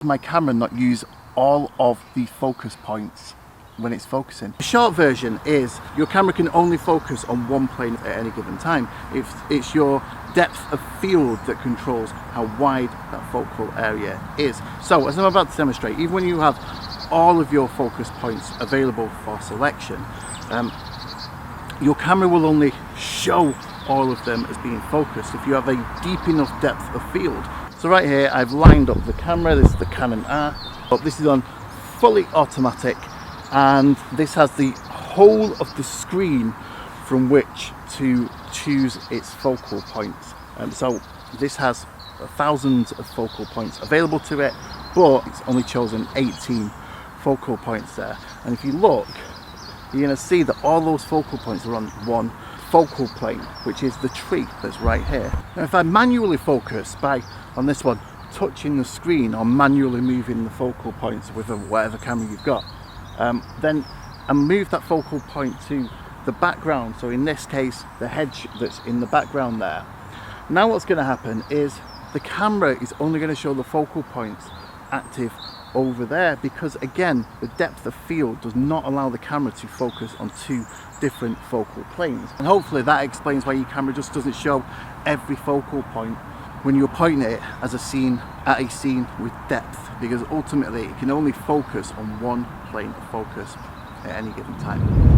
my camera not use all of the focus points when it's focusing. The short version is your camera can only focus on one plane at any given time. It's your depth of field that controls how wide that focal area is. So as I'm about to demonstrate, even when you have all of your focus points available for selection, your camera will only show all of them as being focused if you have a deep enough depth of field. So right here I've lined up the camera. This is the Canon R, but this is on fully automatic, and this has the whole of the screen from which to choose its focal points. So this has thousands of focal points available to it, but it's only chosen 18 focal points there. And if you look, you're going to see that all those focal points are on one focal plane, which is the tree that's right here. Now if I manually focus on this one, touching the screen or manually moving the focal points with whatever camera you've got, then I move that focal point to the background, so in this case the hedge that's in the background there. Now what's going to happen is the camera is only going to show the focal points active over there, because again the depth of field does not allow the camera to focus on two different focal planes. And hopefully that explains why your camera just doesn't show every focal point when you're pointing it at a scene with depth, because ultimately it can only focus on one plane of focus at any given time.